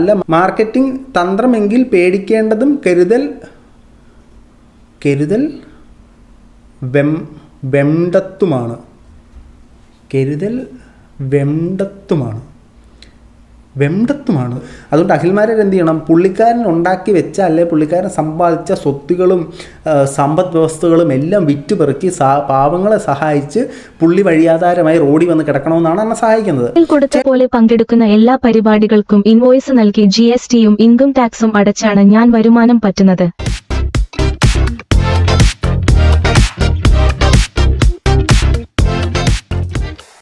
അല്ല മാർക്കറ്റിംഗ് തന്ത്രമെങ്കിൽ പേടിക്കേണ്ടതും കരുതൽ വെണ്ടത്തുമാണ്. അതുകൊണ്ട് അഖിൽമാരെ എന്ത് ചെയ്യണം, പുള്ളിക്കാരൻ ഉണ്ടാക്കി വെച്ച അല്ലെ പുള്ളിക്കാരൻ സമ്പാദിച്ച സ്വത്തുകളും സമ്പദ് വ്യവസ്ഥകളും എല്ലാം വിറ്റുപെറുക്കി പാവങ്ങളെ സഹായിച്ച് പുള്ളി വഴിയാധാരമായി റോഡിൽ വന്ന് കിടക്കണമെന്നാണ് എന്നെ സഹായിക്കുന്നത്. കൊടുത്ത പോലെ പങ്കെടുക്കുന്ന എല്ലാ പരിപാടികൾക്കും ഇൻവോയ്സ് നൽകി GSTയും ഇൻകം ടാക്സും അടച്ചാണ് ഞാൻ വരുമാനം പറ്റുന്നത്.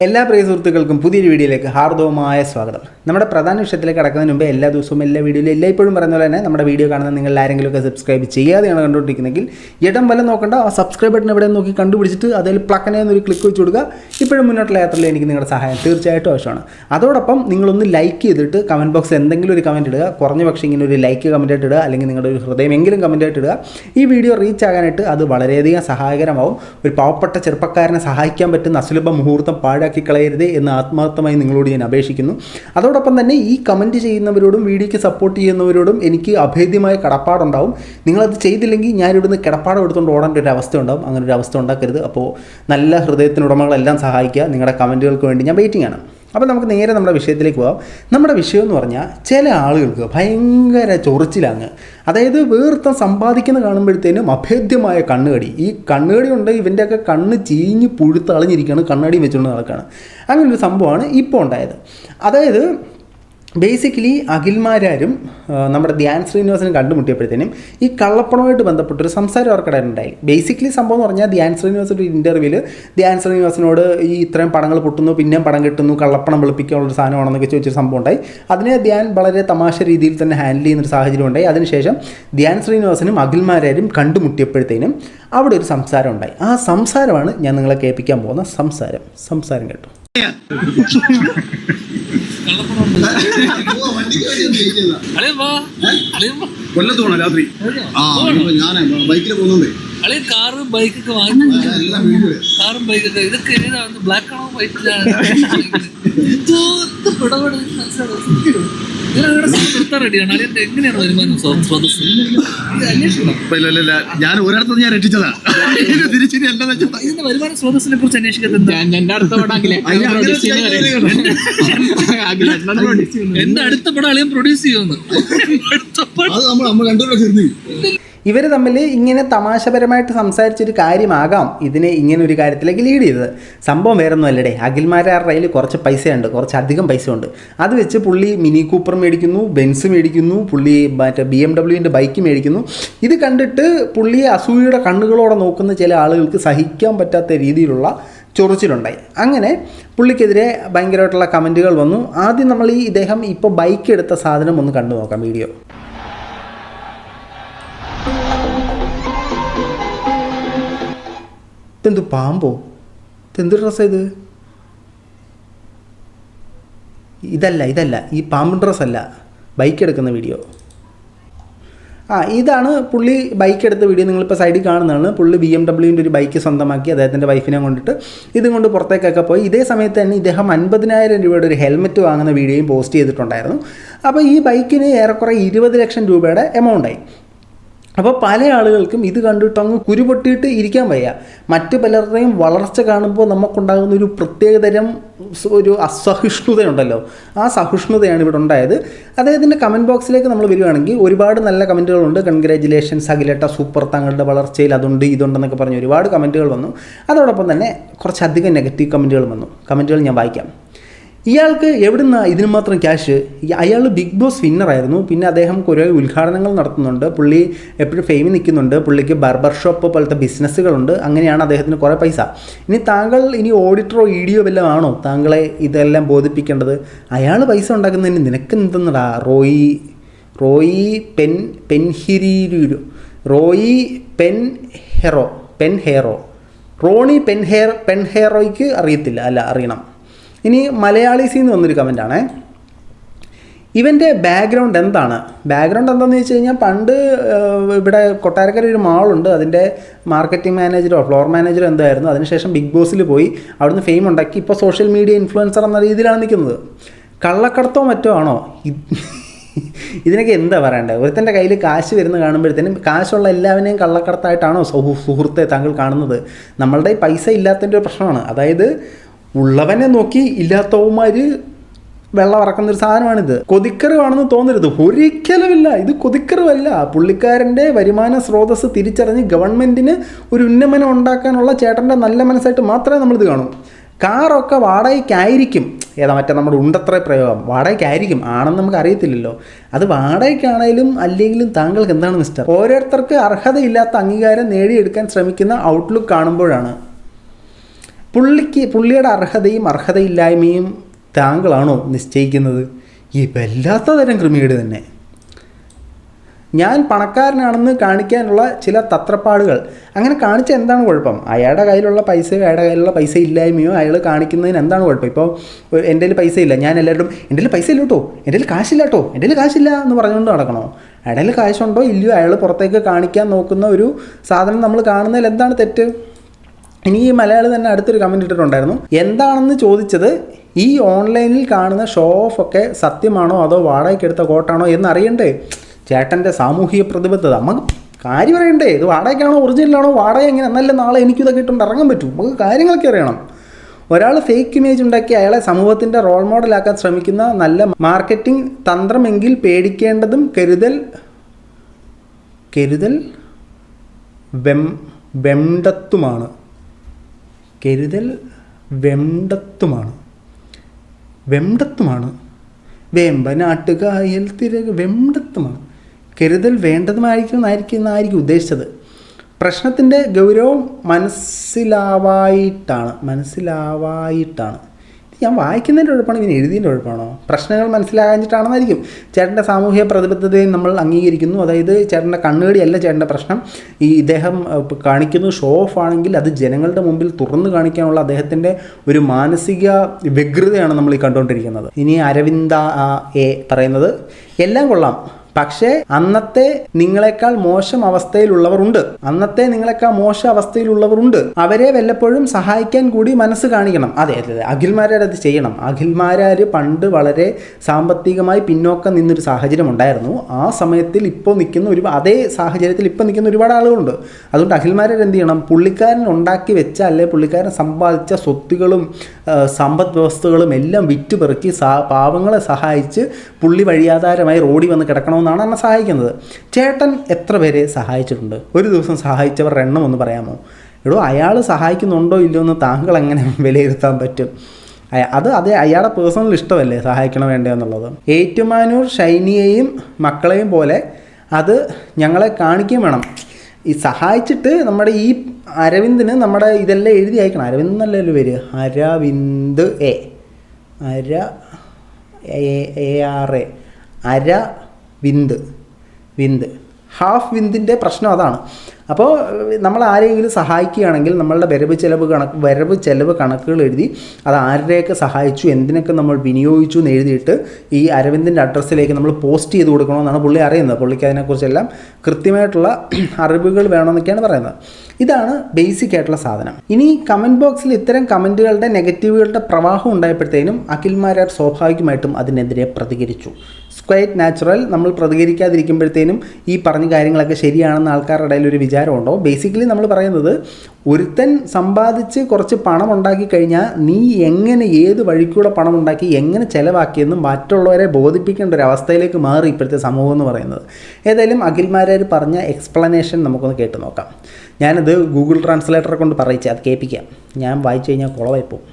എല്ലാ പ്രിയ സുഹൃത്തുക്കൾക്കും പുതിയൊരു വീഡിയോയിലേക്ക് ഹാർദവമായ സ്വാഗതം. നമ്മുടെ പ്രധാന വിഷയത്തിലേക്ക് കടക്കുന്നതിന് മുമ്പ് എല്ലാ ദിവസവും എല്ലാ വീഡിയോയിലും എല്ലായ്പ്പോഴും പറയുന്ന പോലെ തന്നെ നമ്മുടെ വീഡിയോ കാണുന്ന നിങ്ങൾ ആരെങ്കിലുമൊക്കെ സബ്സ്ക്രൈബ് ചെയ്യാതെയാണ് കണ്ടുകൊണ്ടിരിക്കുന്നതെങ്കിൽ ഇടം വല്ല നോക്കണ്ട, ആ സബ്സ്ക്രൈബ് ബട്ടൺ എവിടെ നോക്കി കണ്ടുപിടിച്ചിട്ട് അതിൽ പ്ലക്കനെ എന്നൊരു ക്ലിക്ക് വെച്ച് കൊടുക്കുക. ഇപ്പോഴും മുന്നോട്ടുള്ള യാത്രയിൽ എനിക്ക് നിങ്ങളുടെ സഹായം തീർച്ചയായിട്ടും ആവശ്യമാണ്. അതോടൊപ്പം നിങ്ങളൊന്ന് ലൈക്ക് ചെയ്തിട്ട് കമൻറ്റ് ബോക്സിൽ എന്തെങ്കിലും ഒരു കമൻറ്റ് ഇടുക. കുറഞ്ഞ പക്ഷേ ഇങ്ങനെ ഒരു ലൈക്ക് കമൻറ്റ് ആയിട്ട് ഇടുക, അല്ലെങ്കിൽ നിങ്ങളുടെ ഒരു ഹൃദയമെങ്കിലും കമൻറ്റ് ആയിട്ട് ഇടുക. ഈ വീഡിയോ റീച്ച് ആകാനായിട്ട് അത് വളരെയധികം സഹായകരമാവും. ഒരു പാവപ്പെട്ട ചെറുപ്പക്കാരനെ സഹായിക്കാൻ പറ്റുന്ന അസുലഭ മുഹൂർത്തം പാഴാക്കി കളയരുത് എന്ന് ആത്മാർത്ഥമായി നിങ്ങളോട് ഞാൻ അപേക്ഷിക്കുന്നു. അതോടൊപ്പം തന്നെ ഈ കമൻറ്റ് ചെയ്യുന്നവരോടും വീഡിയോയ്ക്ക് സപ്പോർട്ട് ചെയ്യുന്നവരോടും എനിക്ക് അഭേദ്യമായ കടപ്പാടുണ്ടാവും. നിങ്ങളത് ചെയ്തില്ലെങ്കിൽ ഞാനിവിടുന്ന് കിടപ്പാടം എടുത്തുകൊണ്ട് ഓടേണ്ട ഒരു അവസ്ഥ ഉണ്ടാവും. അങ്ങനെ ഒരു അവസ്ഥ ഉണ്ടാക്കരുത്. അപ്പോൾ നല്ല ഹൃദയത്തിനുടമകളെല്ലാം സഹായിക്കുക. നിങ്ങളുടെ കമൻറ്റുകൾക്ക് വേണ്ടി ഞാൻ വെയിറ്റിംഗ് ആണ്. അപ്പോൾ നമുക്ക് നേരെ നമ്മുടെ വിഷയത്തിലേക്ക് പോകാം. നമ്മുടെ വിഷയം എന്ന് പറഞ്ഞാൽ ചില ആളുകൾക്ക് ഭയങ്കര ചൊറിച്ചിലാണ്. അതായത് വേർത്തം സമ്പാദിക്കുന്ന കാണുമ്പോഴത്തേനും അഭേദ്യമായ കണ്ണുകടി. ഈ കണ്ണുകടി കൊണ്ട് ഇവൻ്റെയൊക്കെ കണ്ണ് ചീഞ്ഞ് പുഴുത്തളഞ്ഞിരിക്കുകയാണ്, കണ്ണടിയും വെച്ചുകൊണ്ട് നടക്കുകയാണ്. അങ്ങനൊരു സംഭവമാണ് ഇപ്പോൾ ഉണ്ടായത്. അതായത് ബേസിക്കലി അഖിൽമാരും നമ്മുടെ ധ്യാൻ ശ്രീനിവാസനും കണ്ടുമുട്ടിയപ്പോഴത്തേനും ഈ കള്ളപ്പണവുമായിട്ട് ബന്ധപ്പെട്ടൊരു സംസാരം അവർക്കിടെ ഉണ്ടായി. ബേസിക്കലി സംഭവം എന്ന് പറഞ്ഞാൽ ധ്യാൻ ശ്രീനിവാസൻ ഒരു ഇൻ്റർവ്യൂവിൽ ധ്യാൻ ശ്രീനിവാസനോട് ഈ ഇത്രയും പടങ്ങൾ പൊട്ടുന്നു, പിന്നെയും പടം കിട്ടുന്നു, കള്ളപ്പണം വെളുപ്പിക്കാനുള്ളൊരു സാധനമാണെന്നൊക്കെ ചോദിച്ചൊരു സംഭവം ഉണ്ടായി. അതിനെ ധ്യാൻ വളരെ തമാശ രീതിയിൽ തന്നെ ഹാൻഡിൽ ചെയ്യുന്നൊരു സാഹചര്യം ഉണ്ടായി. അതിനുശേഷം ധ്യാൻ ശ്രീനിവാസനും അഖിൽമാരും കണ്ടുമുട്ടിയപ്പോഴത്തേനും അവിടെ ഒരു സംസാരം ഉണ്ടായി. ആ സംസാരമാണ് ഞാൻ നിങ്ങളെ കേൾപ്പിക്കാൻ പോകുന്ന സംസാരം കേട്ടോ. കൊല്ലത്തോണ രാത്രി ഞാൻ ബൈക്കിൽ പോകുന്നുണ്ട്. കാറും ബൈക്കൊക്കെ വാങ്ങി, കാറും ബൈക്കൊക്കെ ഇതൊക്കെ ഏതാ ബ്ലാക്ക് ആണോ വൈറ്റിലാണ് റെഡിയാണ്. അതിന്റെ എങ്ങനെയാണ് വരുമാനം സ്രോതസ് ഇല്ല ഞാൻ ഒരിടത്തും ഞാൻ രക്ഷിച്ചതാ. ഇതിന്റെ വരുമാന സ്രോതസ്സിനെ കുറിച്ച് അന്വേഷിക്കുന്നത് എന്റെ അടുത്ത പടം അളിയൻ പ്രൊഡ്യൂസ് ചെയ്യുമെന്ന്. ഇവർ തമ്മിൽ ഇങ്ങനെ തമാശപരമായിട്ട് സംസാരിച്ചൊരു കാര്യമാകാം ഇതിനെ ഇങ്ങനെ ഒരു കാര്യത്തിലേക്ക് ലീഡ് ചെയ്തത്. സംഭവം വേറൊന്നും അല്ലടേ, അഖിൽമാരുടെ കയ്യിൽ കുറച്ച് പൈസയുണ്ട്, കുറച്ചധികം പൈസ ഉണ്ട്. അത് വെച്ച് പുള്ളി മിനി കൂപ്പർ മേടിക്കുന്നു, ബെൻസ് മേടിക്കുന്നു, പുള്ളി മറ്റേ BMW ബൈക്ക് മേടിക്കുന്നു. ഇത് കണ്ടിട്ട് പുള്ളിയെ അസൂയയുടെ കണ്ണുകളോടെ നോക്കുന്ന ചില ആളുകൾക്ക് സഹിക്കാൻ പറ്റാത്ത രീതിയിലുള്ള ചൊറിച്ചിലുണ്ടായി. അങ്ങനെ പുള്ളിക്കെതിരെ ഭയങ്കരമായിട്ടുള്ള കമൻറ്റുകൾ വന്നു. ആദ്യം നമ്മൾ ഇദ്ദേഹം ഇപ്പോൾ ബൈക്ക് എടുത്ത സാധനം ഒന്ന് കണ്ടു നോക്കാം വീഡിയോ. ഇതെന്തു പാമ്പോ? ഇതെന്ത് ഡ്രസ്സാ ഇത്? ഇതല്ല ഈ പാമ്പ് ഡ്രസ്സല്ല, ബൈക്ക് എടുക്കുന്ന വീഡിയോ. ഇതാണ് പുള്ളി ബൈക്ക് എടുത്ത വീഡിയോ. നിങ്ങളിപ്പോൾ സൈഡിൽ കാണുന്നതാണ്. പുള്ളി BMW ഒരു ബൈക്ക് സ്വന്തമാക്കി അദ്ദേഹത്തിൻ്റെ വൈഫിനെ കൊണ്ടിട്ട് ഇതും കൊണ്ട് പുറത്തേക്കൊക്കെ പോയി. ഇതേ സമയത്ത് തന്നെ ഇദ്ദേഹം 50,000 രൂപയുടെ ഒരു ഹെൽമെറ്റ് വാങ്ങുന്ന വീഡിയോയും പോസ്റ്റ് ചെയ്തിട്ടുണ്ടായിരുന്നു. അപ്പോൾ ഈ ബൈക്കിന് ഏറെക്കുറെ 20 ലക്ഷം രൂപയുടെ എമൗണ്ടായി. അപ്പോൾ പല ആളുകൾക്കും ഇത് കണ്ടിട്ട് അങ്ങ് കുരുപൊട്ടിയിട്ട് ഇരിക്കാൻ വയ്യ. മറ്റ് പലരുടെയും വളർച്ച കാണുമ്പോൾ നമുക്കുണ്ടാകുന്ന ഒരു പ്രത്യേകതരം ഒരു അസഹിഷ്ണുതയുണ്ടല്ലോ, ആ സഹിഷ്ണുതയാണ് ഇവിടെ ഉണ്ടായത്. അദ്ദേഹത്തിൻ്റെ കമൻറ്റ് ബോക്സിലേക്ക് നമ്മൾ വരികയാണെങ്കിൽ ഒരുപാട് നല്ല കമൻറ്റുകളുണ്ട്. കൺഗ്രാജുലേഷൻസ് അഖിലേട്ട, സൂപ്പർ, തങ്ങളുടെ വളർച്ചയിൽ അതുണ്ട് ഇതുണ്ടെന്നൊക്കെ പറഞ്ഞ് ഒരുപാട് കമൻറ്റുകൾ വന്നു. അതോടൊപ്പം തന്നെ കുറച്ചധികം നെഗറ്റീവ് കമൻറ്റുകൾ വന്നു. കമൻറ്റുകൾ ഞാൻ വായിക്കാം. ഇയാൾക്ക് എവിടുന്നാ ഇതിന് മാത്രം ക്യാഷ്? അയാൾ ബിഗ് ബോസ് വിന്നറായിരുന്നു. പിന്നെ അദ്ദേഹം കുറേ ഉദ്ഘാടനങ്ങൾ നടത്തുന്നുണ്ട്. പുള്ളി എപ്പോഴും ഫെയിമിൽ നിൽക്കുന്നുണ്ട്. പുള്ളിക്ക് ബാർബർ ഷോപ്പ് പോലത്തെ ബിസിനസ്സുകളുണ്ട്. അങ്ങനെയാണ് അദ്ദേഹത്തിന് കുറേ പൈസ. ഇനി താങ്കൾ ഓഡിറ്ററോ EDയോ വല്ലതും ആണോ താങ്കളെ ഇതെല്ലാം ബോധിപ്പിക്കേണ്ടത്? അയാൾ പൈസ ഉണ്ടാക്കുന്നതിന് നിനക്ക് എന്തെന്നടാ? റോയി പെൻഹെറോയ്ക്ക് അറിയത്തില്ല, അല്ല അറിയണം. ഇനി മലയാളീസിൽ നിന്ന് വന്നൊരു കമൻറ്റാണേ. ഇവൻ്റെ ബാക്ക്ഗ്രൗണ്ട് എന്താണെന്ന് വെച്ച് കഴിഞ്ഞാൽ പണ്ട് ഇവിടെ കൊട്ടാരക്കര ഒരു മാളുണ്ട്, അതിൻ്റെ മാർക്കറ്റിംഗ് മാനേജറോ ഫ്ലോർ മാനേജറോ എന്തായിരുന്നു. അതിനുശേഷം ബിഗ് ബോസിൽ പോയി അവിടുന്ന് ഫെയിം ഉണ്ടാക്കി ഇപ്പോൾ സോഷ്യൽ മീഡിയ ഇൻഫ്ലുവൻസർ എന്ന രീതിയിലാണ് നിൽക്കുന്നത്. കള്ളക്കടത്തോ മറ്റോ ആണോ? ഇതിനൊക്കെ എന്താ പറയണ്ടത്? ഒരുത്തൻ്റെ കയ്യിൽ കാശ് വരുന്ന കാണുമ്പോഴത്തേനും കാശുള്ള എല്ലാവരെയും കള്ളക്കടത്തായിട്ടാണോ സുഹൃത്തെ താങ്കൾ കാണുന്നത്? നമ്മളുടെ പൈസ ഇല്ലാത്തതിൻ്റെ ഒരു പ്രശ്നമാണ്. അതായത് ഉള്ളവനെ നോക്കി ഇല്ലാത്തവന്മാർ വെള്ളം ഇറക്കുന്നൊരു സാധനമാണിത്. കൊതിക്കറിവാണെന്ന് തോന്നരുത്, ഒരിക്കലുമില്ല. ഇത് കൊതിക്കറിവല്ല. പുള്ളിക്കാരൻ്റെ വരുമാന സ്രോതസ്സ് തിരിച്ചറിഞ്ഞ് ഗവൺമെൻറ്റിന് ഒരു ഉന്നമനം ഉണ്ടാക്കാനുള്ള ചേട്ടൻ്റെ നല്ല മനസ്സായിട്ട് മാത്രമേ നമ്മളിത് കാണൂ. കാറൊക്കെ വാടകയ്ക്കായിരിക്കും. മറ്റേ നമ്മുടെ ഉണ്ടത്ര പ്രയോഗം വാടകയ്ക്കായിരിക്കും, ആണെന്ന് നമുക്ക് അറിയത്തില്ലല്ലോ. അത് വാടകയ്ക്കാണേലും അല്ലെങ്കിലും താങ്കൾക്ക് എന്താണ് മിസ്റ്റർ? ഓരോരുത്തർക്ക് അർഹതയില്ലാത്ത അംഗീകാരം നേടിയെടുക്കാൻ ശ്രമിക്കുന്ന ഔട്ട്ലുക്ക് കാണുമ്പോഴാണ് പുള്ളിയുടെ അർഹതയും അർഹതയില്ലായ്മയും താങ്കളാണോ നിശ്ചയിക്കുന്നത്? ഈ വല്ലാത്ത തരം ക്രിമിനേഡ് തന്നെ. ഞാൻ പണക്കാരനാണെന്ന് കാണിക്കാനുള്ള ചില തത്രപ്പാടുകൾ അങ്ങനെ കാണിച്ചാൽ എന്താണ് കുഴപ്പം? അയാളുടെ കയ്യിലുള്ള പൈസയോ അയാളുടെ കയ്യിലുള്ള പൈസ ഇല്ലായ്മയോ അയാൾ കാണിക്കുന്നതിന് എന്താണ് കുഴപ്പം? ഇപ്പോൾ എൻ്റെ കയ്യിൽ പൈസ ഇല്ല, ഞാൻ എല്ലാവരും എൻ്റെ കയ്യിൽ പൈസ ഇല്ല കേട്ടോ, എൻ്റെ കയ്യിൽ കാശില്ല കേട്ടോ, എൻ്റെ കയ്യിൽ കാശില്ല എന്ന് പറഞ്ഞുകൊണ്ട് നടക്കണോ? അയാളുടെ കയ്യിൽ കാശുണ്ടോ ഇല്ലയോ അയാൾ പുറത്തേക്ക് കാണിക്കാൻ നോക്കുന്ന ഒരു സാധനം നമ്മൾ കാണുന്നതിൽ എന്താണ് തെറ്റ്? ഇനി ഈ മലയാളി തന്നെ അടുത്തൊരു കമൻറ്റ് ഇട്ടിട്ടുണ്ടായിരുന്നു. എന്താണെന്ന് ചോദിച്ചത്, ഈ ഓൺലൈനിൽ കാണുന്ന ഷോ ഓഫ് ഒക്കെ സത്യമാണോ അതോ വാടകയ്ക്കെടുത്ത കോട്ടാണോ എന്നറിയണ്ടേ? ചേട്ടൻ്റെ സാമൂഹിക പ്രതിബദ്ധത നമുക്ക് കാര്യം അറിയണ്ടേ? ഇത് വാടകയ്ക്കാണോ ഒറിജിനലാണോ, വാടക എങ്ങനെ, എന്നല്ല നാളെ എനിക്കിതൊക്കെ ഇട്ടുകൊണ്ട് ഇറങ്ങാൻ പറ്റും. നമുക്ക് കാര്യങ്ങളൊക്കെ അറിയണം. ഒരാൾ ഫേക്ക് ഇമേജ് ഉണ്ടാക്കി അയാളെ സമൂഹത്തിൻ്റെ റോൾ മോഡലാക്കാൻ ശ്രമിക്കുന്ന നല്ല മാർക്കറ്റിംഗ് തന്ത്രമെങ്കിൽ പേടിക്കേണ്ടതും വെണ്ടത്തുമാണ്. വേമ്പനാട്ടുകായൽ തിരക് വെണ്ടത്തുമാണ്. കരുതൽ വേണ്ടതുമായിരിക്കും ഉദ്ദേശിച്ചത്. പ്രശ്നത്തിൻ്റെ ഗൗരവം മനസ്സിലാവായിട്ടാണ്. ഞാൻ വായിക്കുന്നതിൻ്റെ കുഴപ്പമാണ്, ഇവന് എഴുതിയതിൻ്റെ കുഴപ്പമാണോ? പ്രശ്നങ്ങൾ മനസ്സിലാകാഞ്ഞിട്ടാണെന്നായിരിക്കും. ചേട്ടൻ്റെ സാമൂഹിക പ്രതിബദ്ധതയും നമ്മൾ അംഗീകരിക്കുന്നു. അതായത് ചേട്ടൻ്റെ കണ്ണുകടിയല്ല ചേട്ടൻ്റെ പ്രശ്നം. ഇദ്ദേഹം കാണിക്കുന്നത് ഷോ ഓഫ് ആണെങ്കിൽ അത് ജനങ്ങളുടെ മുമ്പിൽ തുറന്നു കാണിക്കാനുള്ള അദ്ദേഹത്തിൻ്റെ ഒരു മാനസിക വ്യഗ്രതയാണ് നമ്മൾ ഈ കണ്ടുകൊണ്ടിരിക്കുന്നത്. ഇനി അരവിന്ദ പറയുന്നത്, എല്ലാം കൊള്ളാം, പക്ഷേ അന്നത്തെ നിങ്ങളെക്കാൾ മോശം അവസ്ഥയിലുള്ളവരുണ്ട്. അവരെ വല്ലപ്പോഴും സഹായിക്കാൻ കൂടി മനസ്സ് കാണിക്കണം. അതെ, അഖിൽമാരാർ അത് ചെയ്യണം. അഖിൽമാരാർ പണ്ട് വളരെ സാമ്പത്തികമായി പിന്നോക്കം നിന്നൊരു സാഹചര്യം ഉണ്ടായിരുന്നു. ആ സമയത്തിൽ ഇപ്പോൾ നിൽക്കുന്ന അതേ സാഹചര്യത്തിൽ ഇപ്പോൾ നിൽക്കുന്ന ഒരുപാട് ആളുകളുണ്ട്. അതുകൊണ്ട് അഖിൽമാരാർ എന്ത് ചെയ്യണം? പുള്ളിക്കാരൻ ഉണ്ടാക്കി വെച്ച അല്ലെ പുള്ളിക്കാരൻ സമ്പാദിച്ച സ്വത്തുകളും സമ്പദ് വ്യവസ്ഥകളും എല്ലാം വിറ്റുപെറുക്കി പാവങ്ങളെ സഹായിച്ച് പുള്ളി വഴിയാധാരമായി റോഡിൽ വന്ന് കിടക്കണമെന്നാണ് എന്നെ സഹായിക്കുന്നത്. ചേട്ടൻ എത്ര പേരെ സഹായിച്ചിട്ടുണ്ട്? ഒരു ദിവസം സഹായിച്ചവരുടെ എണ്ണം ഒന്ന് പറയാമോ? അയാൾ സഹായിക്കുന്നുണ്ടോ ഇല്ലയോ എന്ന് താങ്കൾ എങ്ങനെ വിലയിരുത്താൻ പറ്റും? അത് അയാളുടെ പേഴ്സണൽ ഇഷ്ടമല്ലേ സഹായിക്കണം വേണ്ടോ എന്നുള്ളത്. ഏറ്റുമാനൂർ ഷൈനിയെയും മക്കളെയും പോലെ അത് ഞങ്ങളെ കാണിക്കുകയും വേണം. ഈ സഹായിച്ചിട്ട് നമ്മുടെ ഈ അരവിന്ദിന് നമ്മുടെ ഇതെല്ലാം എഴുതി അയക്കണം. അരവിന്ദ് എന്നല്ലല്ലോ പേര്, അരവിന്ദ് വിന്ദ് ഹാഫ് വിന്ദിൻ്റെ പ്രശ്നം അതാണ്. അപ്പോൾ നമ്മൾ ആരെങ്കിലും സഹായിക്കുകയാണെങ്കിൽ നമ്മളുടെ വരവ് ചെലവ് കണക്കുകൾ എഴുതി അത് ആരുടെയൊക്കെ സഹായിച്ചു, എന്തിനൊക്കെ നമ്മൾ വിനിയോഗിച്ചു എന്ന് എഴുതിയിട്ട് ഈ അരവിന്ദിൻ്റെ അഡ്രസ്സിലേക്ക് നമ്മൾ പോസ്റ്റ് ചെയ്ത് കൊടുക്കണമെന്നാണ് പുള്ളി അറിയുന്നത്. പുള്ളിക്ക് അതിനെക്കുറിച്ചെല്ലാം കൃത്യമായിട്ടുള്ള അറിവുകൾ വേണമെന്നൊക്കെയാണ് പറയുന്നത്. ഇതാണ് ബേസിക് ആയിട്ടുള്ള സാധനം. ഇനി കമൻറ്റ് ബോക്സിൽ ഇത്തരം കമൻറ്റുകളുടെ നെഗറ്റീവുകളുടെ പ്രവാഹം ഉണ്ടായപ്പോഴത്തേനും അഖിൽമാരാർ സ്വാഭാവികമായിട്ടും അതിനെതിരെ പ്രതികരിച്ചു. Quite natural. നമ്മൾ പ്രതികരിക്കാതിരിക്കുമ്പോഴത്തേനും ഈ പറഞ്ഞ കാര്യങ്ങളൊക്കെ ശരിയാണെന്ന് ആൾക്കാരുടെ ഇടയിൽ ഒരു വിചാരമുണ്ടോ? ബേസിക്കലി നമ്മൾ പറയുന്നത്, ഒരുത്തൻ സമ്പാദിച്ച് കുറച്ച് പണം ഉണ്ടാക്കി കഴിഞ്ഞാൽ നീ എങ്ങനെ ഏത് വഴിക്കൂടെ പണം ഉണ്ടാക്കി എങ്ങനെ ചിലവാക്കിയെന്നും മറ്റുള്ളവരെ ബോധിപ്പിക്കേണ്ട ഒരു അവസ്ഥയിലേക്ക് മാറി ഇപ്പോഴത്തെ സമൂഹം എന്ന് പറയുന്നത്. ഏതായാലും അഖിൽമാരാർ പറഞ്ഞ എക്സ്പ്ലനേഷൻ നമുക്കൊന്ന് കേട്ട് നോക്കാം. ഞാനത് ഗൂഗിൾ ട്രാൻസ്ലേറ്ററെ കൊണ്ട് പറയിച്ച് അത് കേൾപ്പിക്കാം. ഞാൻ വായിച്ചു കഴിഞ്ഞാൽ കുളവായിപ്പോവും.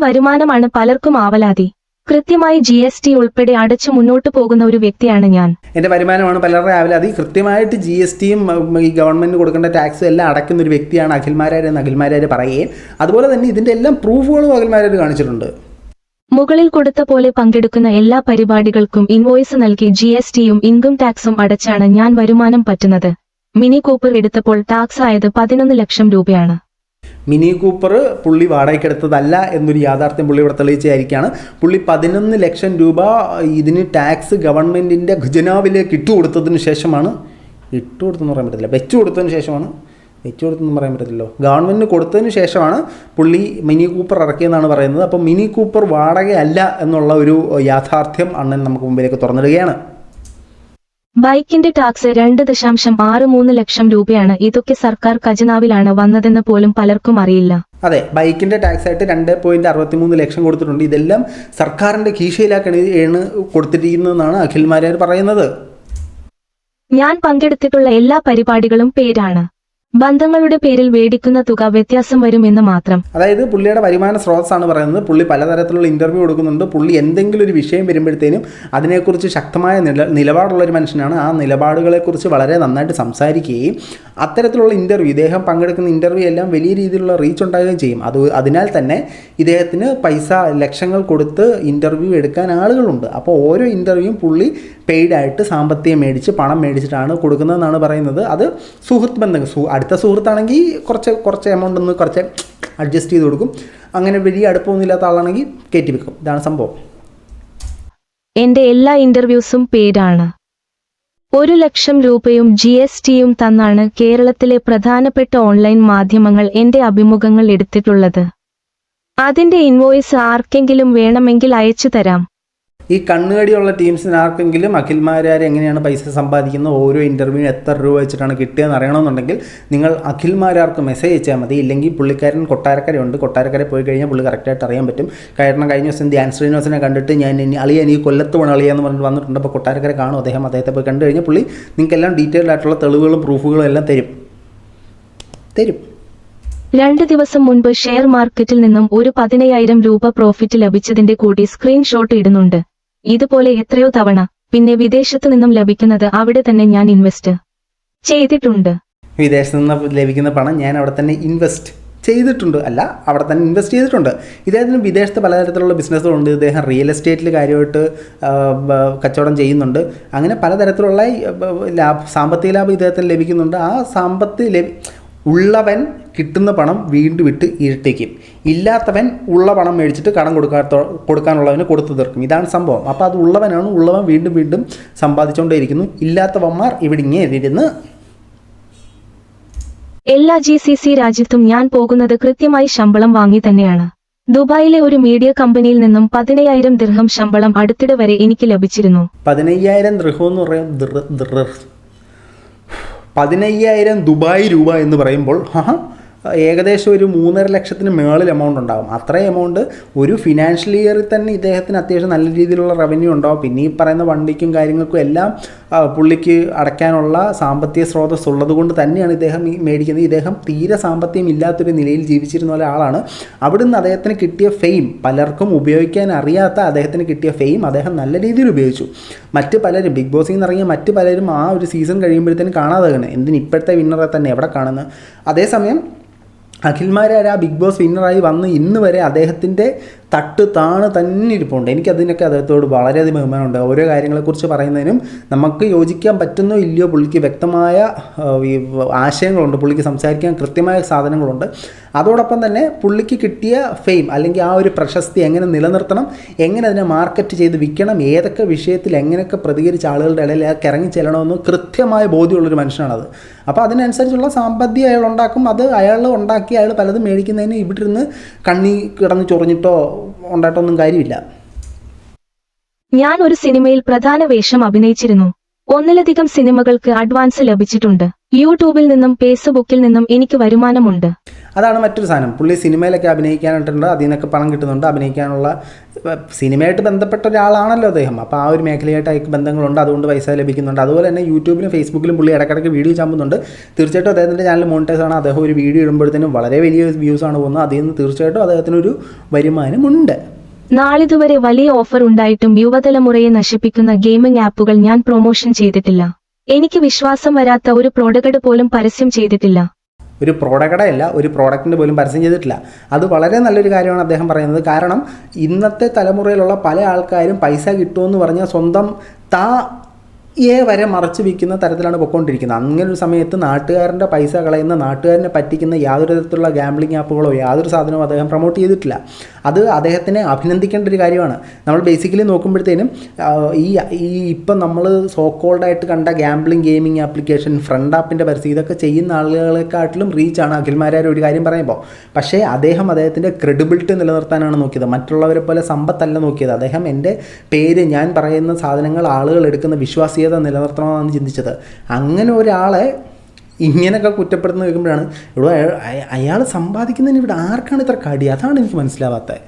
വരുമാനമാണ് പലർക്കും ആവലാതി. കൃത്യമായി GST ഉൾപ്പെടെ അടച്ചു മുന്നോട്ട് പോകുന്ന ഒരു വ്യക്തിയാണ് ഞാൻ. എൻ്റെ വരുമാനമാണ് പലരുടെ ആവലാതി. കൃത്യമായിട്ട് GSTയും ഈ ഗവൺമെൻറ് കൊടുക്കേണ്ട ടാക്സും എല്ലാം അടയ്ക്കുന്ന ഒരു വ്യക്തിയാണ് അഖിൽമാരാർ എന്ന് അഖിൽമാരാർ പറയുകയും അതുപോലെ തന്നെ ഇതിൻ്റെ എല്ലാം പ്രൂഫുകളും അഖിൽമാരാർ കാണിച്ചിട്ടുണ്ട്. മുകളിൽ കൊടുത്ത പോലെ പങ്കെടുക്കുന്ന എല്ലാ പരിപാടികൾക്കും ഇൻവോയ്സ് നൽകി GSTയും ഇൻകം ടാക്സും അടച്ചാണ് ഞാൻ വരുമാനം പറ്റുന്നത്. മിനി കൂപ്പർ എടുത്തപ്പോൾ ടാക്സ് ആയത് 11 ലക്ഷം രൂപയാണ്. മിനി കൂപ്പർ പുള്ളി വാടകയ്ക്കെടുത്തതല്ല എന്നൊരു യാഥാർത്ഥ്യം പുള്ളി ഇവിടെ തെളിയിച്ചായിരിക്കുകയാണ്. പുള്ളി 11 ലക്ഷം രൂപ ഇതിന് ടാക്സ് ഗവൺമെൻറ്റിൻ്റെ ഖജനാവിലേക്ക് ഇട്ടുകൊടുത്തതിന് ശേഷമാണ്, ഇട്ടുകൊടുത്തെന്ന് പറയാൻ പറ്റത്തില്ല, വെച്ചു കൊടുത്തെന്ന് പറയാൻ പറ്റത്തില്ലോ, ഗവൺമെൻറ്റിന് കൊടുത്തതിന് ശേഷമാണ് പുള്ളി മിനി കൂപ്പർ ഇറക്കിയെന്നാണ് പറയുന്നത്. അപ്പോൾ മിനി കൂപ്പർ വാടകയല്ല എന്നുള്ള ഒരു യാഥാർത്ഥ്യം അണ്ണൻ നമുക്ക് മുമ്പിലേക്ക് തുറന്നിടുകയാണ്. ബൈക്കിന്റെ ടാക്സ് 2.63 ലക്ഷം രൂപയാണ്. ഇതൊക്കെ സർക്കാർ ഖജനാവിലാണ് വന്നതെന്ന് പോലും പലർക്കും അറിയില്ല. അതെ, ബൈക്കിൻ്റെ ടാക്സ് ആയിട്ട് 2.63 ലക്ഷം കൊടുത്തിട്ടുണ്ട്. ഇതെല്ലാം സർക്കാരിൻ്റെ കീശയിലാക്കാണ് കൊടുത്തിരിക്കുന്നതെന്നാണ് അഖിൽമാരാർ പറയുന്നത്. ഞാൻ പങ്കെടുത്തിട്ടുള്ള എല്ലാ പരിപാടികളും പേരാണ്. ബന്ധങ്ങളുടെ പേരിൽ വേടിക്കുന്ന തുക വ്യത്യാസം വരുമെന്ന് മാത്രം. അതായത് പുള്ളിയുടെ വരുമാന സ്രോതസ്സാണ് പറയുന്നത്. പുള്ളി പലതരത്തിലുള്ള ഇൻ്റർവ്യൂ കൊടുക്കുന്നുണ്ട്. പുള്ളി എന്തെങ്കിലും ഒരു വിഷയം വരുമ്പോഴത്തേനും അതിനെക്കുറിച്ച് ശക്തമായ നിലപാടുള്ളൊരു മനുഷ്യനാണ്. ആ നിലപാടുകളെക്കുറിച്ച് വളരെ നന്നായിട്ട് സംസാരിക്കുകയും അത്തരത്തിലുള്ള ഇൻ്റർവ്യൂ, ഇദ്ദേഹം പങ്കെടുക്കുന്ന ഇൻ്റർവ്യൂ എല്ലാം വലിയ രീതിയിലുള്ള റീച്ച് ഉണ്ടാകുകയും ചെയ്യും. അതിനാൽ തന്നെ ഇദ്ദേഹത്തിന് പൈസ ലക്ഷങ്ങൾ കൊടുത്ത് ഇൻ്റർവ്യൂ എടുക്കാൻ ആളുകളുണ്ട്. അപ്പോൾ ഓരോ ഇൻ്റർവ്യൂവും പുള്ളി പെയ്ഡായിട്ട് സാമ്പത്തികം മേടിച്ച് പണം മേടിച്ചിട്ടാണ് കൊടുക്കുന്നതെന്നാണ് പറയുന്നത്. അത് സുഹൃത്ത് ബന്ധങ്ങൾ, അടുത്ത സുഹൃത്താണെങ്കിൽ കുറച്ച് എമൗണ്ട് ഒന്ന് കുറച്ച് അഡ്ജസ്റ്റ് ചെയ്ത് കൊടുക്കും. അങ്ങനെ വലിയ അടുപ്പമൊന്നും ഇല്ലാത്ത ആളാണെങ്കിൽ കയറ്റി വെക്കും. ഇതാണ് സംഭവം. എന്റെ എല്ലാ ഇന്റർവ്യൂസും പേരാണ്. 1 ലക്ഷം രൂപയും GSTയും തന്നാണ് കേരളത്തിലെ പ്രധാനപ്പെട്ട ഓൺലൈൻ മാധ്യമങ്ങൾ എന്റെ അഭിമുഖങ്ങൾ എടുത്തിട്ടുള്ളത്. അതിന്റെ ഇൻവോയ്സ് ആർക്കെങ്കിലും വേണമെങ്കിൽ അയച്ചു തരാം. ഈ കണ്ണുകടിയുള്ള ടീംസിന് ആർക്കെങ്കിലും അഖിൽമാരാർ എങ്ങനെയാണ് പൈസ സമ്പാദിക്കുന്നത്, ഓരോ ഇൻ്റർവ്യൂവിന് എത്ര രൂപ വെച്ചിട്ടാണ് കിട്ടിയതെന്ന് അറിയണമെന്നുണ്ടെങ്കിൽ നിങ്ങൾ അഖിൽമാരാർക്ക് മെസ്സേജ് അയച്ചാൽ മതി. ഇല്ലെങ്കിൽ പുള്ളിക്കാരൻ കൊട്ടാരക്കരയുണ്ട്, കൊട്ടാരക്കര പോയി കഴിഞ്ഞാൽ പുള്ളി കറക്റ്റായിട്ട് അറിയാൻ പറ്റും. കാരണം കഴിഞ്ഞ ദിവസം ധ്യാൻ ശ്രീനിവാസനെ കണ്ടിട്ട് ഞാൻ എനിക്ക് കൊല്ലത്ത് പോകണം അളിയെന്ന് പറഞ്ഞിട്ട് വന്നിട്ടുണ്ട്. അപ്പോൾ കൊട്ടാരക്കര കാണും അദ്ദേഹത്തെ പോയി കണ്ടു കഴിഞ്ഞാൽ പുള്ളി നിങ്ങൾക്കെല്ലാം ഡീറ്റെയിൽഡ് ആയിട്ടുള്ള തെളിവുകളും പ്രൂഫുകളും എല്ലാം തരും. 2 ദിവസം മുൻപ് ഷെയർ മാർക്കറ്റിൽ നിന്നും ഒരു 15,000 രൂപ പ്രോഫിറ്റ് ലഭിച്ചതിന്റെ കൂടി സ്ക്രീൻഷോട്ട് ഇടുന്നുണ്ട്. ഇതുപോലെ എത്രയോ തവണ. പിന്നെ വിദേശത്തു നിന്നും ലഭിക്കുന്നത് അവിടെ തന്നെ ഞാൻ ഇൻവെസ്റ്റ് ചെയ്തിട്ടുണ്ട്. വിദേശത്ത് നിന്ന് ലഭിക്കുന്ന പണം ഞാൻ അവിടെ തന്നെ ഇൻവെസ്റ്റ് ചെയ്തിട്ടുണ്ട്. ഇദ്ദേഹത്തിന് വിദേശത്ത് പലതരത്തിലുള്ള ബിസിനസ്സുകളുണ്ട്. ഇദ്ദേഹം റിയൽ എസ്റ്റേറ്റിൽ കാര്യമായിട്ട് കച്ചവടം ചെയ്യുന്നുണ്ട്. അങ്ങനെ പലതരത്തിലുള്ള സാമ്പത്തിക ലാഭം ഇദ്ദേഹത്തിന് ലഭിക്കുന്നുണ്ട്. ആ ഉള്ളവൻ കിട്ടുന്ന പണം വീണ്ടും വിട്ട് ഇരട്ടിക്കും. ഇല്ലാത്തവൻ ഉള്ള പണം മേടിച്ചിട്ട് കടം കൊടുക്കാനുള്ളവന് കൊടുത്തു തീർക്കും. ഇതാണ് സംഭവം. അപ്പോൾ അത് ഉള്ളവൻ വീണ്ടും സമ്പാദിച്ചുകൊണ്ടേയിരിക്കുന്നു. ഇല്ലാത്തവന്മാർ ഇവിടെ ഇങ്ങനെ ഇരുന്ന്. എല്ലാ GCC രാജ്യത്തും ഞാൻ പോകുന്നത് കൃത്യമായി ശമ്പളം വാങ്ങി തന്നെയാണ്. ദുബായിലെ ഒരു മീഡിയ കമ്പനിയിൽ നിന്നും 15,000 ദിർഹം ശമ്പളം അടുത്തിടെ വരെ എനിക്ക് ലഭിച്ചിരുന്നു. 15,000 ദിർഹം എന്ന് പറയാം. 15,000 ദുബായ് രൂപ എന്ന് പറയുമ്പോൾ ഏകദേശം ഒരു 3.5 ലക്ഷത്തിന് മേളിൽ എമൗണ്ട് ഉണ്ടാകും. അത്രയും എമൗണ്ട് ഒരു ഫിനാൻഷ്യൽ ഇയറിൽ തന്നെ ഇദ്ദേഹത്തിന് അത്യാവശ്യം നല്ല രീതിയിലുള്ള റവന്യൂ ഉണ്ടാകും. പിന്നെ ഈ പറയുന്ന വണ്ടിക്കും കാര്യങ്ങൾക്കും എല്ലാം പുള്ളിക്ക് അടയ്ക്കാനുള്ള സാമ്പത്തിക സ്രോതസ് ഉള്ളത് കൊണ്ട് തന്നെയാണ് ഇദ്ദേഹം മേടിക്കുന്നത്. ഇദ്ദേഹം തീരെ സാമ്പത്തികം ഇല്ലാത്തൊരു നിലയിൽ ജീവിച്ചിരുന്ന ഒരാളാണ്. അവിടുന്ന് അദ്ദേഹത്തിന് കിട്ടിയ ഫെയിം, പലർക്കും ഉപയോഗിക്കാൻ അറിയാത്ത അദ്ദേഹത്തിന് കിട്ടിയ ഫെയിം അദ്ദേഹം നല്ല രീതിയിൽ ഉപയോഗിച്ചു. മറ്റ് പലരും ബിഗ് ബോസിൽ നിന്ന് ഇറങ്ങിയ മറ്റ് പലരും ആ ഒരു സീസൺ കഴിയുമ്പോഴത്തേനും കാണാതാകണം. എന്തിന് ഇപ്പോഴത്തെ വിന്നറെ തന്നെ എവിടെ കാണുന്നത്? അതേസമയം അഖിൽമാരാർ ആ ബിഗ് ബോസ് വിന്നറായി വന്ന് ഇന്ന് വരെ അദ്ദേഹത്തിൻ്റെ തട്ട് തന്നെ ഇരിപ്പുണ്ട്. എനിക്കതിനൊക്കെ അദ്ദേഹത്തോട് വളരെയധികം ബഹുമാനമുണ്ട്. ഓരോ കാര്യങ്ങളെക്കുറിച്ച് പറയുന്നതിനും നമുക്ക് യോജിക്കാൻ പറ്റുന്നോ ഇല്ലയോ പുള്ളിക്ക് വ്യക്തമായ ആശയങ്ങളുണ്ട്, പുള്ളിക്ക് സംസാരിക്കാൻ കൃത്യമായ സാധനങ്ങളുണ്ട്. അതോടൊപ്പം തന്നെ പുള്ളിക്ക് കിട്ടിയ ഫെയിം അല്ലെങ്കിൽ ആ ഒരു പ്രശസ്തി എങ്ങനെ നിലനിർത്തണം, എങ്ങനെ അതിനെ മാർക്കറ്റ് ചെയ്ത് വിൽക്കണം, ഏതൊക്കെ വിഷയത്തിൽ എങ്ങനെയൊക്കെ പ്രതികരിച്ച് ആളുകളുടെ ഇടയിൽ ഇറങ്ങി ചെല്ലണമെന്ന് കൃത്യമായ ബോധ്യമുള്ളൊരു മനുഷ്യനാണത്. അപ്പോൾ അതിനനുസരിച്ചുള്ള സാമ്പത്തികം അയാൾ ഉണ്ടാക്കും. അത് അയാൾ ഉണ്ടാക്കി അയാൾ പലതും മേടിക്കുന്നതിന് ഇവിടെ ഇരുന്ന് കണ്ണി കിടന്ന് ചൊറിഞ്ഞിട്ടോ ഉണ്ടായിട്ടൊന്നും കാര്യമില്ല. ഞാൻ ഒരു സിനിമയിൽ പ്രധാന വേഷം അഭിനയിച്ചിരുന്നു. 1ലധികം സിനിമകൾക്ക് അഡ്വാൻസ് ലഭിച്ചിട്ടുണ്ട്. യൂട്യൂബിൽ നിന്നും ഫേസ്ബുക്കിൽ നിന്നും എനിക്ക് വരുമാനമുണ്ട്. അതാണ് മറ്റൊരു സാധനം. പുള്ളി സിനിമയിലൊക്കെ അഭിനയിക്കാനായിട്ടുണ്ട്, അതിൽ നിന്നൊക്കെ പണം കിട്ടുന്നുണ്ട്. അഭിനയിക്കാനുള്ള സിനിമയായിട്ട് ബന്ധപ്പെട്ട ഒരാളാണല്ലോ അദ്ദേഹം. അപ്പോൾ ആ ഒരു മേഖലയായിട്ട് അയക്ക് ബന്ധങ്ങളുണ്ട്, അതുകൊണ്ട് പൈസ ലഭിക്കുന്നുണ്ട്. അതുപോലെ തന്നെ യൂട്യൂബിലും ഫേസ്ബുക്കിലും പുള്ളി ഇടയ്ക്കിടയ്ക്ക് വീഡിയോ ചാമ്പുന്നുണ്ട്. തീർച്ചയായിട്ടും അദ്ദേഹത്തിൻ്റെ ചാനൽ മോണിറ്റൈസ് ആണ്. അദ്ദേഹം ഒരു വീഡിയോ ഇടുമ്പോഴത്തേനും വളരെ വലിയ വ്യൂസാണ് പോകുന്നത്. അതിൽ നിന്ന് തീർച്ചയായിട്ടും അദ്ദേഹത്തിനൊരു വരുമാനമുണ്ട്. നാളിതുവരെ വലിയ ഓഫർ ഉണ്ടായിട്ടും യുവതലമുറയെ നശിപ്പിക്കുന്ന ഗെയിമിംഗ് ആപ്പുകൾ ഞാൻ പ്രൊമോഷൻ ചെയ്തിട്ടില്ല. എനിക്ക് വിശ്വാസം വരാത്ത ഒരു പ്രോഡക്റ്റ് പോലും പരസ്യം ചെയ്തിട്ടില്ല. ഒരു പ്രോഡക്റ്റല്ല, ഒരു പ്രോഡക്റ്റിൻ്റെ പോലും പരസ്യം ചെയ്തിട്ടില്ല. അത് വളരെ നല്ലൊരു കാര്യമാണ് അദ്ദേഹം പറയുന്നത്. കാരണം ഇന്നത്തെ തലമുറയിലുള്ള പല ആൾക്കാരും പൈസ കിട്ടുമെന്ന് പറഞ്ഞാൽ സ്വന്തം വരെ മറച്ചു വയ്ക്കുന്ന തരത്തിലാണ് പൊയ്ക്കൊണ്ടിരിക്കുന്നത്. അങ്ങനെ ഒരു സമയത്ത് നാട്ടുകാരൻ്റെ പൈസ കളയുന്ന, നാട്ടുകാരനെ പറ്റിക്കുന്ന യാതൊരു തരത്തിലുള്ള ഗാംബ്ലിംഗ് ആപ്പുകളോ യാതൊരു സാധനവും അദ്ദേഹം പ്രൊമോട്ട് ചെയ്തിട്ടില്ല. അത് അദ്ദേഹത്തിനെ അഭിനന്ദിക്കേണ്ട ഒരു കാര്യമാണ്. നമ്മൾ ബേസിക്കലി നോക്കുമ്പോഴത്തേനും ഇപ്പം നമ്മൾ സോക്കോൾഡായിട്ട് കണ്ട ഗാംബ്ലിംഗ് ഗെയിമിംഗ് ആപ്ലിക്കേഷൻ, ഫ്രണ്ട് ആപ്പിൻ്റെ പരസ്യം, ഇതൊക്കെ ചെയ്യുന്ന ആളുകളെക്കാട്ടിലും റീച്ചാണ് അഖിൽമാരാർ ഒരു കാര്യം പറയുമ്പോൾ. പക്ഷേ അദ്ദേഹത്തിൻ്റെ ക്രെഡിബിലിറ്റി നിലനിർത്താനാണ് നോക്കിയത്. മറ്റുള്ളവരെ പോലെ സമ്പത്തല്ല നോക്കിയത്. അദ്ദേഹം എൻ്റെ പേര്, ഞാൻ പറയുന്ന സാധനങ്ങൾ ആളുകൾ എടുക്കുന്ന, വിശ്വാസികൾ വിശ്വാസീയത നിലനിർത്തണമെന്നാണ് ചിന്തിച്ചത്. അങ്ങനെ ഒരാളെ ഇങ്ങനെയൊക്കെ കുറ്റപ്പെടുത്തുന്ന കേൾക്കുമ്പോഴാണ് ഇവിടെ അയാൾ സമ്പാദിക്കുന്നതിന് ഇവിടെ ആർക്കാണ് ഇത്ര കടി? അതാണ് എനിക്ക് മനസ്സിലാവാത്തത്.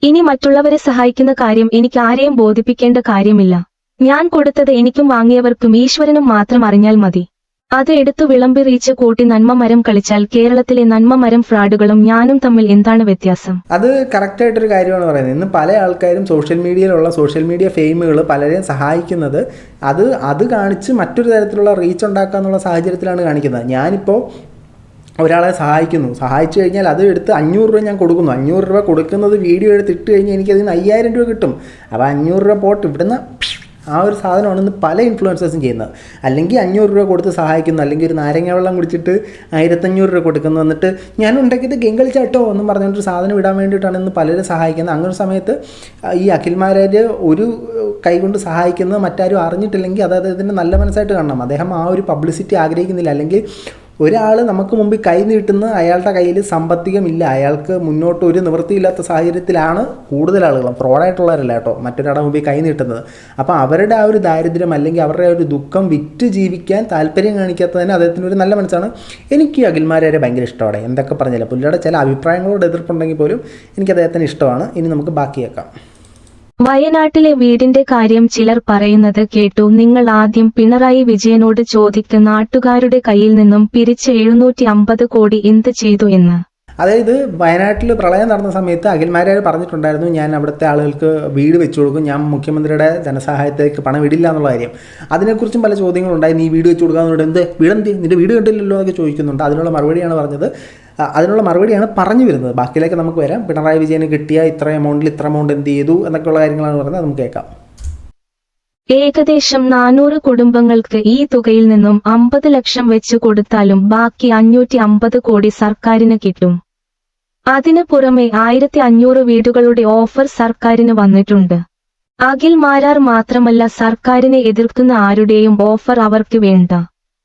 ഇനി മറ്റുള്ളവരെ സഹായിക്കുന്ന കാര്യം എനിക്ക് ആരെയും ബോധിപ്പിക്കേണ്ട കാര്യമില്ല. ഞാൻ കൊടുത്തത് എനിക്കും വാങ്ങിയവർക്കും ഈശ്വരനും മാത്രം അറിഞ്ഞാൽ മതി. അത് എടുത്തു വിളമ്പി റീച്ച് കൂട്ടി നന്മമരം കളിച്ചാൽ കേരളത്തിലെ നന്മമരം ഫ്രോഡുകളും ഞാനും തമ്മിൽ എന്താണ് വ്യത്യാസം? അത് കറക്റ്റായിട്ടൊരു കാര്യമാണ് പറയുന്നത്. ഇന്ന് പല ആൾക്കാരും സോഷ്യൽ മീഡിയ ഫെയിമുകൾ പലരെയും സഹായിക്കുന്നത് അത് കാണിച്ച് മറ്റൊരു തരത്തിലുള്ള റീച്ച് ഉണ്ടാക്കുക എന്നുള്ള സാഹചര്യത്തിലാണ് കാണിക്കുന്നത്. ഞാനിപ്പോൾ ഒരാളെ സഹായിച്ചു കഴിഞ്ഞാൽ അത് എടുത്ത് 500 രൂപ ഞാൻ കൊടുക്കുന്നു. 500 രൂപ കൊടുക്കുന്നത് വീഡിയോ എടുത്തിട്ട് കഴിഞ്ഞാൽ എനിക്കതിന് 5000 രൂപ കിട്ടും. അപ്പോൾ 500 രൂപ പോട്ട് ഇവിടുന്ന് ആ ഒരു സാധനമാണ് ഇന്ന് പല ഇൻഫ്ലുവൻസേഴ്സും ചെയ്യുന്നത്. അല്ലെങ്കിൽ 500 രൂപ കൊടുത്ത് സഹായിക്കുന്നു, അല്ലെങ്കിൽ ഒരു നാരങ്ങ വെള്ളം കുടിച്ചിട്ട് 1500 രൂപ കൊടുക്കുന്നു, എന്നിട്ട് ഞാൻ ഉണ്ടാക്കിയത് ഗംഗൽ ചാട്ടോ എന്നും പറഞ്ഞിട്ടൊരു സാധനം ഇടാൻ വേണ്ടിയിട്ടാണ് ഇന്ന് പലരും സഹായിക്കുന്നത്. അങ്ങനെ ഒരു സമയത്ത് ഈ അഖിൽമാരാര് ഒരു കൈകൊണ്ട് സഹായിക്കുന്നത് മറ്റാരും അറിഞ്ഞിട്ടില്ലെങ്കിൽ അത് അദ്ദേഹത്തിൻ്റെ നല്ല മനസ്സായിട്ട് കാണണം. അദ്ദേഹം ആ ഒരു പബ്ലിസിറ്റി ആഗ്രഹിക്കുന്നില്ല. അല്ലെങ്കിൽ ഒരാൾ നമുക്ക് മുമ്പിൽ കൈ നീട്ടുന്ന അയാളുടെ കയ്യിൽ സാമ്പത്തികമില്ല, അയാൾക്ക് മുന്നോട്ട് ഒരു നിവൃത്തിയില്ലാത്ത സാഹചര്യത്തിലാണ് കൂടുതൽ ആളുകളും, ഫ്രോഡായിട്ടുള്ളവരല്ല കേട്ടോ, മറ്റൊരാളുടെ മുമ്പിൽ കൈ നീട്ടുന്നത്. അപ്പോൾ അവരുടെ ആ ഒരു ദാരിദ്ര്യം അല്ലെങ്കിൽ അവരുടെ ആ ഒരു ദുഃഖം വിറ്റ് ജീവിക്കാൻ താല്പര്യം കാണിക്കാത്തതിന് അദ്ദേഹത്തിന് ഒരു നല്ല മനസ്സാണ്. എനിക്ക് അഖിൽമാരെ ഭയങ്കര ഇഷ്ടമാണ്. എന്തൊക്കെ പറഞ്ഞില്ല, പുള്ളിയുടെ ചില അഭിപ്രായങ്ങളോട് എതിർപ്പുണ്ടെങ്കിൽ പോലും എനിക്ക് അദ്ദേഹത്തിന് ഇഷ്ടമാണ്. ഇനി നമുക്ക് ബാക്കി കേൾക്കാം. വയനാട്ടിലെ വീടിന്റെ കാര്യം ചിലർ പറയുന്നത് കേട്ടു. നിങ്ങൾ ആദ്യം പിണറായി വിജയനോട് ചോദിക്ക്, നാട്ടുകാരുടെ കയ്യിൽ നിന്നും പിരിച്ച് 750 കോടി എന്ത് ചെയ്തു എന്ന്. അതായത് വയനാട്ടിൽ പ്രളയം നടന്ന സമയത്ത് അഖിൽമാരാർ പറഞ്ഞിട്ടുണ്ടായിരുന്നു, ഞാൻ അവിടുത്തെ ആളുകൾക്ക് വീട് വെച്ചു കൊടുക്കും, ഞാൻ മുഖ്യമന്ത്രിയുടെ ധനസഹായത്തേക്ക് പണം ഇടില്ല എന്നുള്ള കാര്യം. അതിനെക്കുറിച്ചും പല ചോദ്യങ്ങളുണ്ടായി. നീ വീട് വെച്ച് കൊടുക്കാമെന്നുണ്ട്, വീടെന്ത്, നിന്റെ വീട് കണ്ടില്ലല്ലോ എന്നൊക്കെ ചോദിക്കുന്നുണ്ട്. അതിനുള്ള മറുപടിയാണ് പറഞ്ഞു വരുന്നത്. ബാക്കിയിലേക്ക് നമുക്ക് വരാം. പിണറായി വിജയന് കിട്ടിയ ഇത്ര എമൗണ്ട് എന്ത് ചെയ്തു എന്നൊക്കെയുള്ള കാര്യങ്ങളാണ് പറഞ്ഞത്. നമുക്ക് കേൾക്കാം. ഏകദേശം 400 കുടുംബങ്ങൾക്ക് ഈ തുകയിൽ നിന്നും 50 ലക്ഷം വെച്ച് കൊടുത്താലും ബാക്കി 550 കോടി സർക്കാരിന് കിട്ടും. അതിനു പുറമെ 1500 വീടുകളുടെ ഓഫർ സർക്കാരിന് വന്നിട്ടുണ്ട്. അഖിൽമാരാർ മാത്രമല്ല, സർക്കാരിനെ എതിർക്കുന്ന ആരുടെയും ഓഫർ അവർക്ക് വേണ്ട.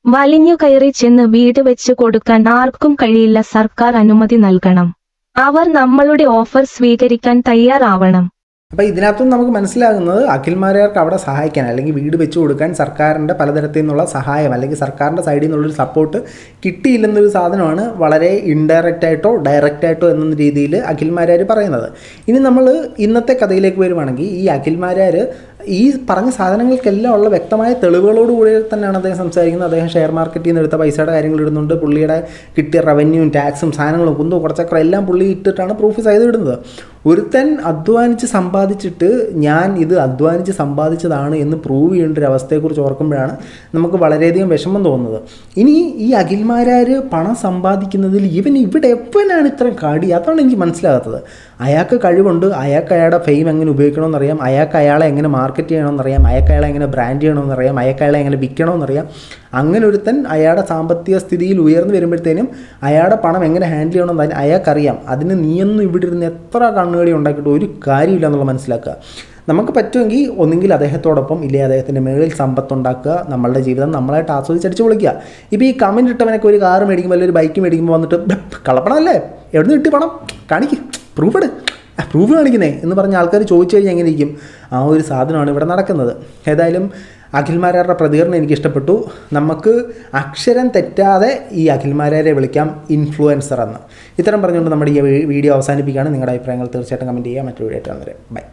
വലിഞ്ഞു കയറി ചെന്ന് വീട് വെച്ച് കൊടുക്കാൻ ആർക്കും കഴിയില്ല. സർക്കാർ അനുമതി നൽകണം. അവർ നമ്മളുടെ ഓഫർ സ്വീകരിക്കാൻ തയ്യാറാവണം. അപ്പോൾ ഇതിനകത്തും നമുക്ക് മനസ്സിലാകുന്നത് അഖിൽമാരാർക്ക് അവിടെ സഹായിക്കാൻ അല്ലെങ്കിൽ വീട് വെച്ച് കൊടുക്കാൻ സർക്കാരിൻ്റെ പലതരത്തിൽ നിന്നുള്ള സഹായം അല്ലെങ്കിൽ സർക്കാരിൻ്റെ സൈഡിൽ നിന്നുള്ളൊരു സപ്പോർട്ട് കിട്ടിയില്ലെന്നൊരു സാധനമാണ് വളരെ ഇൻഡയറക്റ്റായിട്ടോ ഡയറക്റ്റായിട്ടോ എന്ന രീതിയിൽ അഖിൽമാരാർ പറയുന്നത്. ഇനി നമ്മൾ ഇന്നത്തെ കഥയിലേക്ക് വരുവാണെങ്കിൽ ഈ അഖിൽമാരാർ ഈ പറഞ്ഞ സാധനങ്ങൾക്കെല്ലാം ഉള്ള വ്യക്തമായ തെളിവുകളോടുകൂടി തന്നെയാണ് അദ്ദേഹം സംസാരിക്കുന്നത്. അദ്ദേഹം ഷെയർ മാർക്കറ്റിൽ നിന്ന് എടുത്ത പൈസയുടെ കാര്യങ്ങൾ ഇടുന്നുണ്ട്. പുള്ളിയുടെ കിട്ടിയ റവന്യൂവും ടാക്സും സാധനങ്ങളും കുന്തോ കുറച്ചൊക്കെ എല്ലാം പുള്ളി ഇട്ടിട്ടാണ് പ്രൂഫ് ചെയ്ത് ഇടുന്നത്. ഒരുത്തൻ അധ്വാനിച്ച് സമ്പാദിച്ചിട്ട് ഞാൻ ഇത് അധ്വാനിച്ച് സമ്പാദിച്ചതാണ് എന്ന് പ്രൂവ് ചെയ്യേണ്ട ഒരു അവസ്ഥയെക്കുറിച്ച് ഓർക്കുമ്പോഴാണ് നമുക്ക് വളരെയധികം വിഷമം തോന്നുന്നത്. ഇനി ഈ അഖിൽമാരാർ പണം സമ്പാദിക്കുന്നതിൽ ഇവിടെ എപ്പോഴാണ് ഇത്രയും കടി? അതാണ് എനിക്ക് മനസ്സിലാകാത്തത്. അയാൾക്ക് കഴിവുണ്ട്, അയാൾക്ക് അയാളുടെ ഫെയിം എങ്ങനെ ഉപയോഗിക്കണമെന്നറിയാം, അയാൾക്ക് അയാളെ എങ്ങനെ മാർക്കറ്റ് ചെയ്യണമെന്നറിയാം, അയാൾക്ക് അയാളെ എങ്ങനെ ബ്രാൻഡ് ചെയ്യണമെന്നറിയാം, അയാൾക്ക് അയാളെ എങ്ങനെ വിൽക്കണമെന്നറിയാം. അങ്ങനെ ഒരുത്തൻ അയാളുടെ സാമ്പത്തിക സ്ഥിതിയിൽ ഉയർന്നു വരുമ്പോഴത്തേനും അയാളുടെ പണം എങ്ങനെ ഹാൻഡിൽ ചെയ്യണമെന്ന് അയാൾക്കറിയാം. അതിന് നീയൊന്നും ഇവിടെ ഇരുന്ന് എത്ര കണ്ണുകടി ഉണ്ടാക്കിയിട്ട് ഒരു കാര്യമില്ല എന്നുള്ള മനസ്സിലാക്കുക. നമുക്ക് പറ്റുമെങ്കിൽ ഒന്നുകിൽ അദ്ദേഹത്തോടൊപ്പം ഇല്ലേ അദ്ദേഹത്തിൻ്റെ മേളിൽ സമ്പത്തുണ്ടാക്കുക, നമ്മളുടെ ജീവിതം നമ്മളായിട്ട് ആസ്വദിച്ചടിച്ച് പൊളിക്കുക. ഇപ്പോൾ ഈ കമൻറ്റ് ഇട്ടവനൊക്കെ ഒരു കാറ് മേടിക്കുമ്പോൾ അല്ലെങ്കിൽ ഒരു ബൈക്ക് മേടിക്കുമ്പോൾ വന്നിട്ട് കളപ്പണമല്ലേ, എവിടെ നിന്ന് കിട്ടി പണം, കാണിക്ക്, പ്രൂഫ് കാണിക്കുന്നേ എന്ന് പറഞ്ഞ ആൾക്കാർ ചോദിച്ചു കഴിഞ്ഞാൽ എങ്ങനെ ഇരിക്കും? ആ ഒരു സാധനമാണ് ഇവിടെ നടക്കുന്നത്. ഏതായാലും അഖിൽമാരാരുടെ പ്രതികരണം എനിക്ക് ഇഷ്ടപ്പെട്ടു. നമുക്ക് അക്ഷരം തെറ്റാതെ ഈ അഖിൽമാരെ വിളിക്കാം ഇൻഫ്ലുവൻസർ എന്ന്. ഇത്തരം പറഞ്ഞുകൊണ്ട് നമ്മുടെ ഈ വീഡിയോ അവസാനിപ്പിക്കുകയാണ്. നിങ്ങളുടെ അഭിപ്രായങ്ങൾ തീർച്ചയായിട്ടും കമൻറ്റ് ചെയ്യുക. മറ്റൊരു വീഡിയോ ആയിട്ട് വന്നേരെ. ബൈ.